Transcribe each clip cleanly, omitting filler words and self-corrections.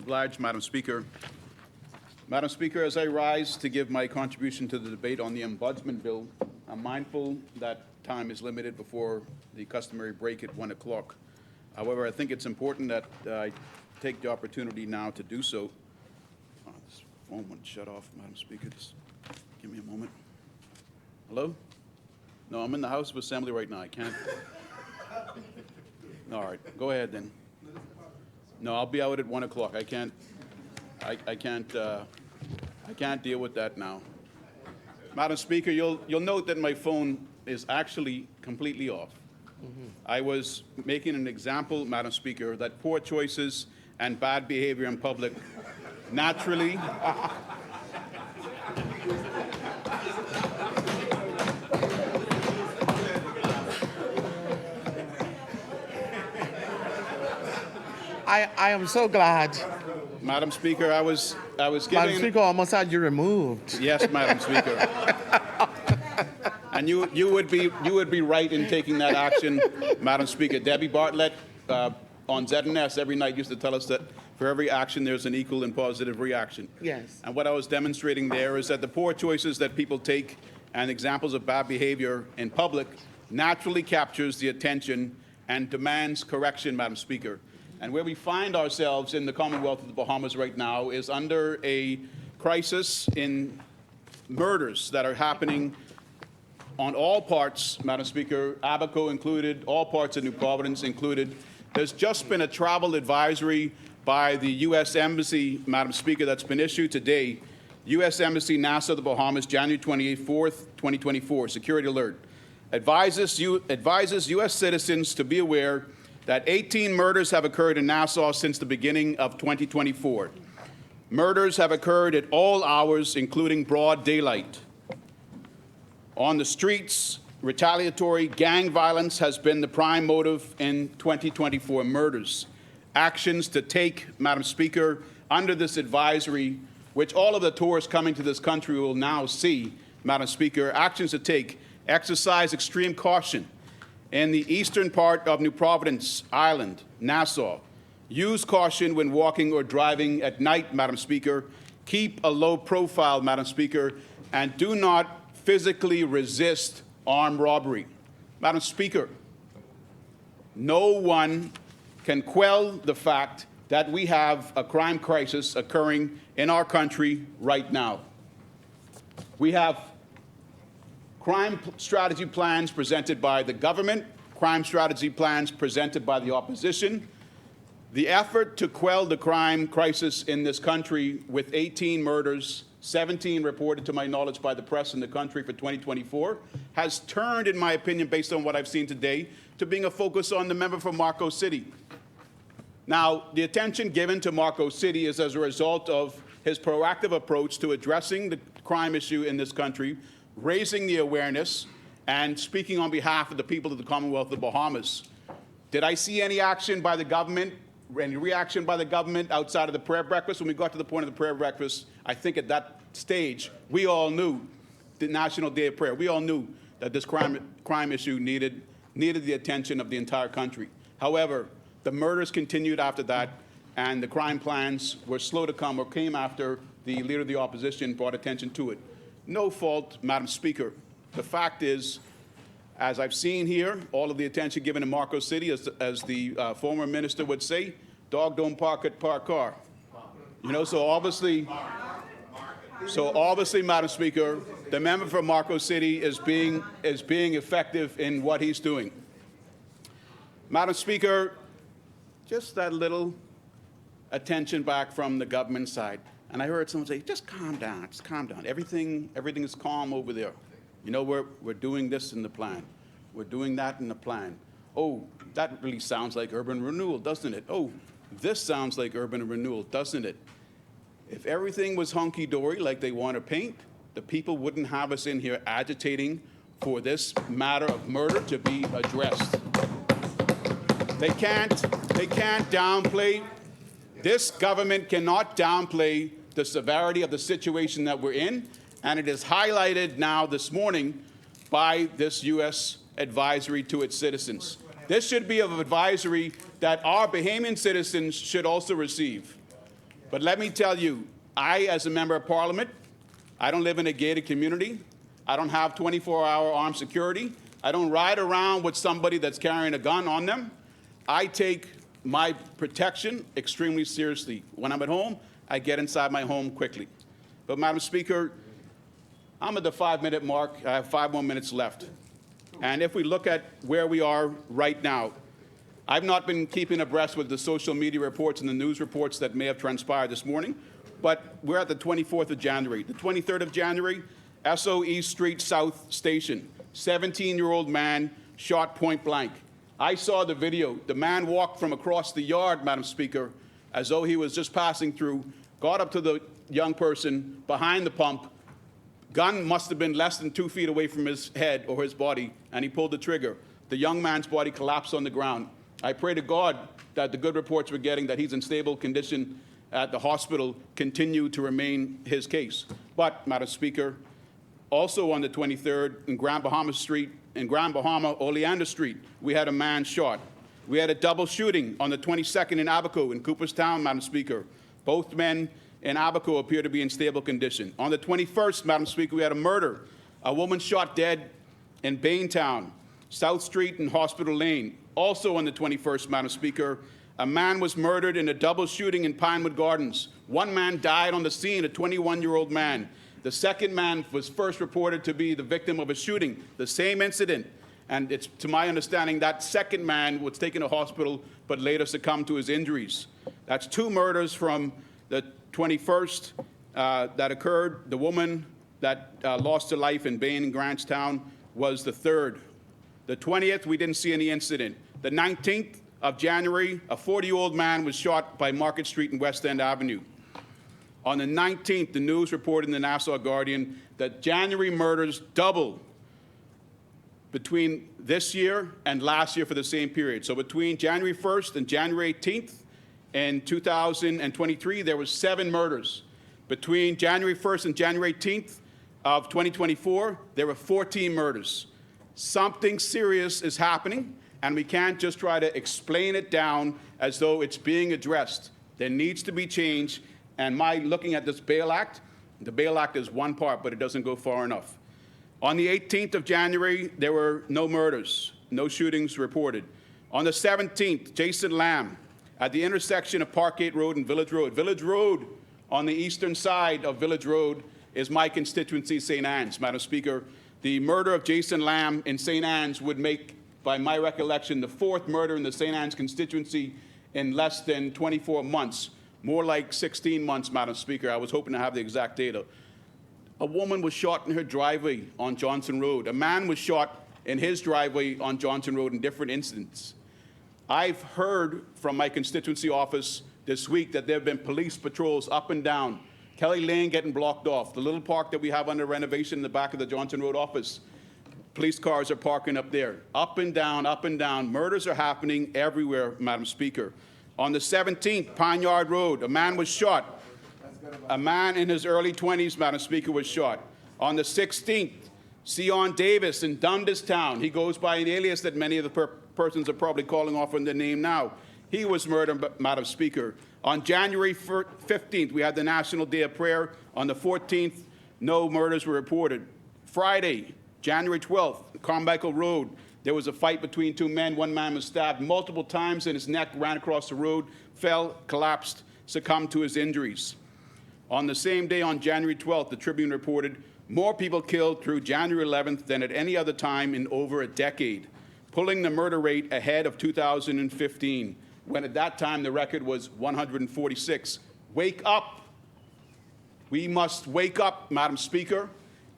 Obliged, Madam Speaker. Madam Speaker, as I rise to give my contribution to the debate on the Ombudsman bill, I'm mindful that time is limited before the customary break at 1 o'clock. However, I think it's important that I take the opportunity now to do so. Oh, this phone wouldn't shut off, Madam Speaker. Just give me a moment. Hello? No, I'm in the House of Assembly right now. I can't. All right, go ahead then. No, I'll be out at 1 o'clock. I can't deal with that now. Madam Speaker, you'll note that my phone is actually completely off. I was making an example, Madam Speaker, that poor choices and bad behavior in public naturally I am so glad. Madam Speaker, I was giving... Madam Speaker almost had you removed. Yes, Madam Speaker. And you would be right in taking that action, Madam Speaker. Debbie Bartlett on ZNS every night used to tell us that for every action there's an equal and positive reaction. Yes. And what I was demonstrating there is that the poor choices that people take and examples of bad behavior in public naturally captures the attention and demands correction, Madam Speaker. And where we find ourselves in the Commonwealth of the Bahamas right now is under a crisis in murders that are happening on all parts, Madam Speaker, Abaco included, all parts of New Providence included. There's just been a travel advisory by the U.S. Embassy, Madam Speaker, that's been issued today. U.S. Embassy, Nassau, the Bahamas, January 24th, 2024, security alert. Advises U.S. citizens to be aware that 18 murders have occurred in Nassau since the beginning of 2024. Murders have occurred at all hours, including broad daylight. On the streets, retaliatory gang violence has been the prime motive in 2024 murders. Actions to take, Madam Speaker, under this advisory, which all of the tourists coming to this country will now see, Madam Speaker, actions to take, exercise extreme caution in the eastern part of New Providence Island, Nassau. Use caution when walking or driving at night, Madam Speaker. Keep a low profile, Madam Speaker, and do not physically resist armed robbery. Madam Speaker, no one can quell the fact that we have a crime crisis occurring in our country right now. We have crime strategy plans presented by the government, crime strategy plans presented by the opposition. The effort to quell the crime crisis in this country with 18 murders, 17 reported to my knowledge by the press in the country for 2024, has turned, in my opinion, based on what I've seen today, to being a focus on the member from Marco City. Now, the attention given to Marco City is as a result of his proactive approach to addressing the crime issue in this country, raising the awareness, and speaking on behalf of the people of the Commonwealth of the Bahamas. Did I see any action by the government, any reaction by the government outside of the prayer breakfast? When we got to the point of the prayer breakfast, I think at that stage, we all knew the National Day of Prayer. We all knew that this crime issue needed the attention of the entire country. However, the murders continued after that, and the crime plans were slow to come or came after the leader of the opposition brought attention to it. No fault, Madam Speaker. The fact is, as I've seen here, all of the attention given to Marco City, as the former minister would say, dog don't bark at parked car. You know, so obviously, Madam Speaker, the member from Marco City is being effective in what he's doing. Madam Speaker, just that little attention back from the government side. And I heard someone say, just calm down, Everything is calm over there. You know, we're doing this in the plan. We're doing that in the plan. Oh, that really sounds like urban renewal, doesn't it? Oh, this sounds like urban renewal, doesn't it? If everything was hunky-dory like they want to paint, the people wouldn't have us in here agitating for this matter of murder to be addressed. They can't downplay, this government cannot downplay the severity of the situation that we're in, and it is highlighted now this morning by this U.S. advisory to its citizens. This should be an advisory that our Bahamian citizens should also receive. But let me tell you, I, as a member of parliament, I don't live in a gated community. I don't have 24-hour armed security. I don't ride around with somebody that's carrying a gun on them. I take my protection extremely seriously. When I'm at home, I get inside my home quickly. But, Madam Speaker, I'm at the 5-minute mark. I have 5 more minutes left. And if we look at where we are right now, I've not been keeping abreast with the social media reports and the news reports that may have transpired this morning, but we're at the 24th of January. The 23rd of January, SOE Street South Station, 17-year-old man shot point blank. I saw the video. The man walked from across the yard, Madam Speaker, as though he was just passing through, got up to the young person behind the pump. Gun must have been less than 2 feet away from his head or his body, and he pulled the trigger. The young man's body collapsed on the ground. I pray to God that the good reports we're getting that he's in stable condition at the hospital continue to remain his case. But, Madam Speaker, also on the 23rd in Grand Bahama, Oleander Street, we had a man shot. We had a double shooting on the 22nd in Abaco in Cooperstown, Madam Speaker. Both men in Abaco appear to be in stable condition. On the 21st, Madam Speaker, we had a murder. A woman shot dead in Baintown, South Street and Hospital Lane. Also on the 21st, Madam Speaker, a man was murdered in a double shooting in Pinewood Gardens. One man died on the scene, a 21-year-old man. The second man was first reported to be the victim of a shooting, the same incident. And it's, to my understanding, that second man was taken to hospital but later succumbed to his injuries. That's 2 murders from the 21st that occurred. The woman that lost her life in Bain and Grantstown was the 3rd. The 20th, we didn't see any incident. The 19th of January, a 40-year-old man was shot by Market Street and West End Avenue. On the 19th, the news reported in the Nassau Guardian that January murders doubled between this year and last year for the same period. So between January 1st and January 18th in 2023, there was 7 murders. Between January 1st and January 18th of 2024, there were 14 murders. Something serious is happening, and we can't just try to explain it down as though it's being addressed. There needs to be change, and my looking at this Bail Act, the Bail Act is one part, but it doesn't go far enough. On the 18th of January, there were no murders, no shootings reported. On the 17th, Jason Lamb at the intersection of Parkgate Road and Village Road. Village Road, on the eastern side of Village Road, is my constituency, St. Anne's, Madam Speaker. The murder of Jason Lamb in St. Anne's would make, by my recollection, the 4th murder in the St. Anne's constituency in less than 24 months, more like 16 months, Madam Speaker. I was hoping to have the exact data. A woman was shot in her driveway on Johnson Road. A man was shot in his driveway on Johnson Road in different incidents. I've heard from my constituency office this week that there have been police patrols up and down. Kelly Lane getting blocked off. The little park that we have under renovation in the back of the Johnson Road office, police cars are parking up there. Up and down, up and down. Murders are happening everywhere, Madam Speaker. On the 17th, Pine Yard Road, a man was shot. A man in his early 20s, Madam Speaker, was shot. On the 16th, Sion Davis in Dundas Town. He goes by an alias that many of the persons are probably calling off on the name now. He was murdered, Madam Speaker. On January 15th, we had the National Day of Prayer. On the 14th, no murders were reported. Friday, January 12th, Carmichael Road, there was a fight between 2 men. One man was stabbed multiple times in his neck, ran across the road, fell, collapsed, succumbed to his injuries. On the same day, on January 12th, the Tribune reported more people killed through January 11th than at any other time in over a decade, pulling the murder rate ahead of 2015, when at that time the record was 146. Wake up. We must wake up, Madam Speaker.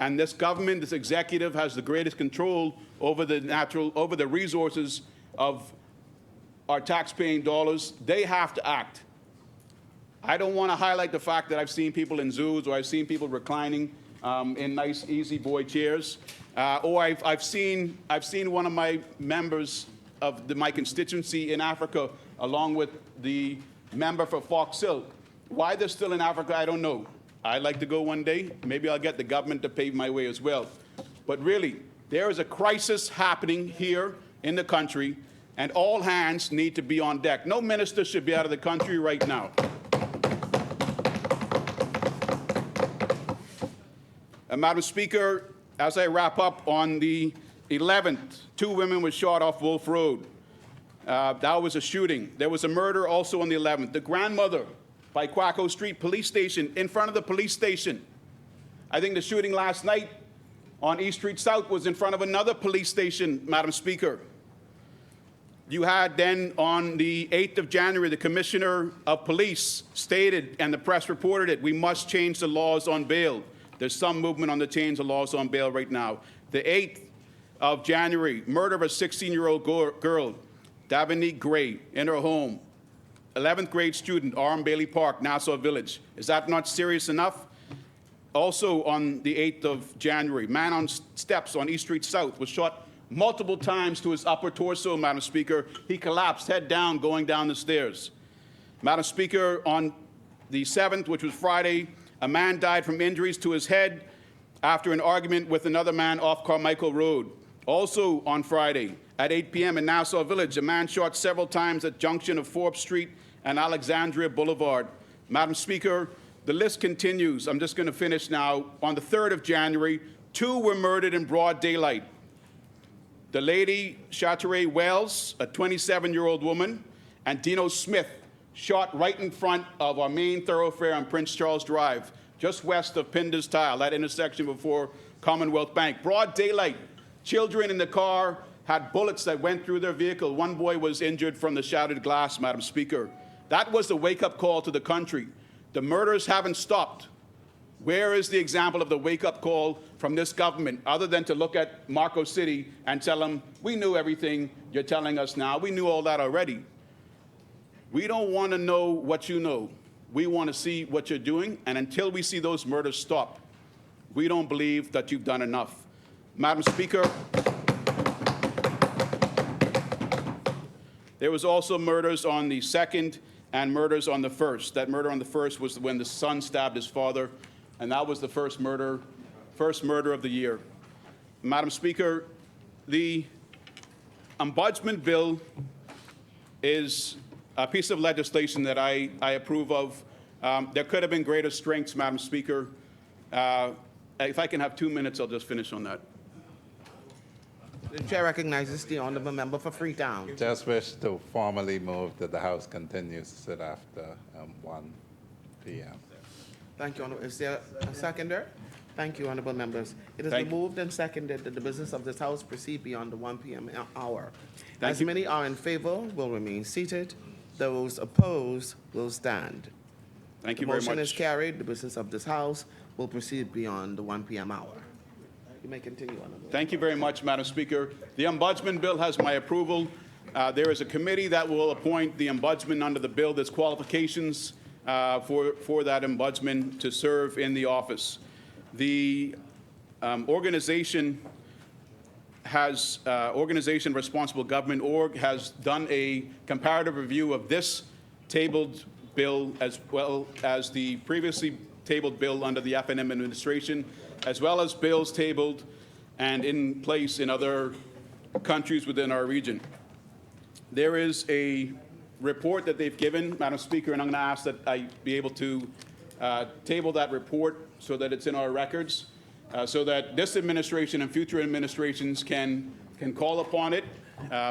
And this government, this executive, has the greatest control over the resources of our tax-paying dollars. They have to act. I don't want to highlight the fact that I've seen people in zoos or I've seen people reclining in nice, easy boy chairs, or I've seen one of my members of my constituency in Africa, along with the member for Fox Hill. Why they're still in Africa, I don't know. I'd like to go one day. Maybe I'll get the government to pave my way as well. But really, there is a crisis happening here in the country, and all hands need to be on deck. No minister should be out of the country right now. Madam Speaker, as I wrap up, on the 11th, 2 women were shot off Wolf Road. That was a shooting. There was a murder also on the 11th. The grandmother by Quaco Street Police Station, in front of the police station. I think the shooting last night on East Street South was in front of another police station, Madam Speaker. You had then on the 8th of January, the Commissioner of Police stated, and the press reported it, we must change the laws on bail. There's some movement on the change of laws on bail right now. The 8th of January, murder of a 16-year-old girl, Davinique Gray, in her home. 11th grade student, Orm Bailey Park, Nassau Village. Is that not serious enough? Also on the 8th of January, man on steps on East Street South was shot multiple times to his upper torso, Madam Speaker. He collapsed head down going down the stairs. Madam Speaker, on the 7th, which was Friday, a man died from injuries to his head after an argument with another man off Carmichael Road. Also on Friday, at 8 p.m. in Nassau Village, a man shot several times at junction of Forbes Street and Alexandria Boulevard. Madam Speaker, the list continues. I'm just going to finish now. On the 3rd of January, 2 were murdered in broad daylight. The lady, Chateray Wells, a 27-year-old woman, and Dino Smith, shot right in front of our main thoroughfare on Prince Charles Drive, just west of Pinder's Tile, that intersection before Commonwealth Bank. Broad daylight. Children in the car had bullets that went through their vehicle. One boy was injured from the shattered glass, Madam Speaker. That was the wake-up call to the country. The murders haven't stopped. Where is the example of the wake-up call from this government, other than to look at Marco City and tell them, we knew everything you're telling us now. We knew all that already. We don't want to know what you know. We want to see what you're doing, and until we see those murders stop, we don't believe that you've done enough. Madam Speaker, there was also murders on the 2nd and murders on the 1st. That murder on the 1st was when the son stabbed his father, and that was the first murder of the year. Madam Speaker, the Ombudsman bill is a piece of legislation that I approve of. There could have been greater strengths, Madam Speaker. If I can have 2 minutes, I'll just finish on that. The chair recognizes the honourable member for Freetown. Just wish to formally move that the House continues to sit after 1 p.m. Thank you, Honourable. Is there a seconder? Thank you, honourable members. It has been moved and seconded that the business of this House proceed beyond the 1 p.m. hour. As many are in favour, will remain seated. Those opposed will stand. Thank you very much. The motion is carried. The business of this House will proceed beyond the 1 p.m. hour. You may continue, Honourable. Thank you very much, Madam Speaker. The Ombudsman bill has my approval. There is a committee that will appoint the Ombudsman under the bill. There's qualifications for that Ombudsman to serve in the office. The Organization Responsible Government Org has done a comparative review of this tabled bill as well as the previously tabled bill under the FNM administration, as well as bills tabled and in place in other countries within our region. There is a report that they've given, Madam Speaker, and I'm going to ask that I be able to table that report so that it's in our records, so that this administration and future administrations can call upon it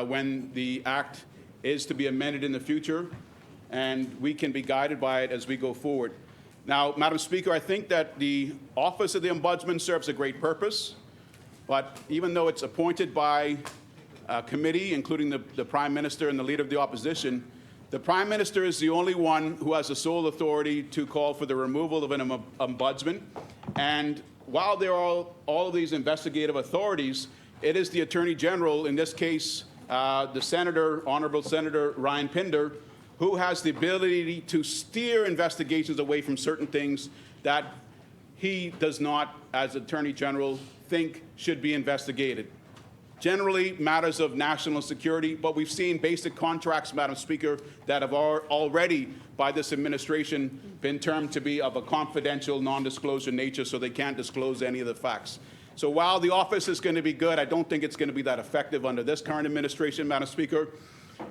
when the act is to be amended in the future, and we can be guided by it as we go forward. Now, Madam Speaker, I think that the Office of the Ombudsman serves a great purpose, but even though it's appointed by a committee, including the Prime Minister and the Leader of the Opposition, the Prime Minister is the only one who has the sole authority to call for the removal of an ombudsman. And while there are all of these investigative authorities, it is the Attorney General, in this case, the Senator, Honorable Senator Ryan Pinder, who has the ability to steer investigations away from certain things that he does not, as Attorney General, think should be investigated. Generally, matters of national security, but we've seen basic contracts, Madam Speaker, that have already, by this administration, been termed to be of a confidential, non-disclosure nature, so they can't disclose any of the facts. So while the office is going to be good, I don't think it's going to be that effective under this current administration, Madam Speaker.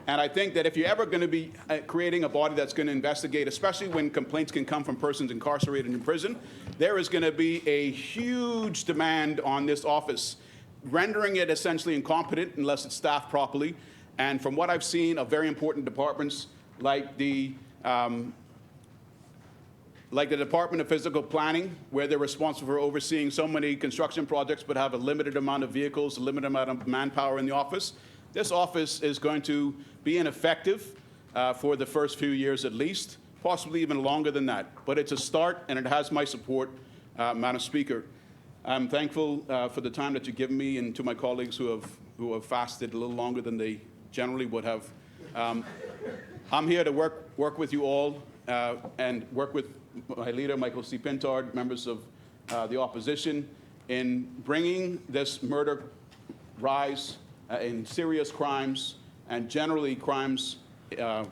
And I think that if you're ever going to be creating a body that's going to investigate, especially when complaints can come from persons incarcerated in prison, there is going to be a huge demand on this office, rendering it essentially incompetent unless it's staffed properly. And from what I've seen of very important departments like the Department of Physical Planning, where they're responsible for overseeing so many construction projects but have a limited amount of vehicles, a limited amount of manpower in the office, this office is going to be ineffective for the first few years at least, possibly even longer than that. But it's a start, and it has my support, Madam Speaker. I'm thankful for the time that you've given me and to my colleagues who have fasted a little longer than they generally would have. I'm here to work with you all and work with my leader, Michael C. Pintard, members of the opposition, in bringing this murder rise in serious crimes and generally crimes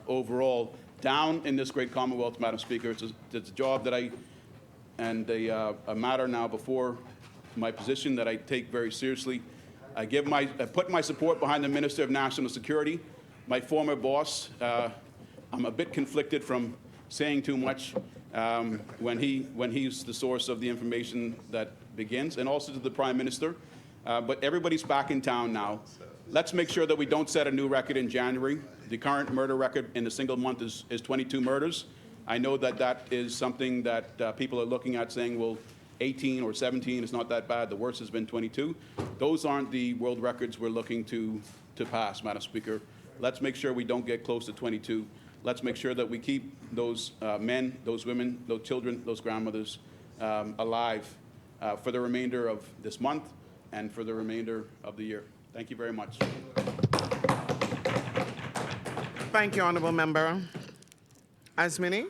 overall down in this great Commonwealth, Madam Speaker. It's a job that a matter now before my position that I take very seriously. I put my support behind the Minister of National Security, my former boss. I'm a bit conflicted from saying too much when he's the source of the information that begins, and also to the Prime Minister. But everybody's back in town now. Let's make sure that we don't set a new record in January. The current murder record in a single month is 22 murders. I know that is something that people are looking at saying, well, 18 or 17 is not that bad. The worst has been 22. Those aren't the world records we're looking to pass, Madam Speaker. Let's make sure we don't get close to 22. Let's make sure that we keep those men, those women, those children, those grandmothers alive for the remainder of this month and for the remainder of the year. Thank you very much. Thank you, Honourable Member. As many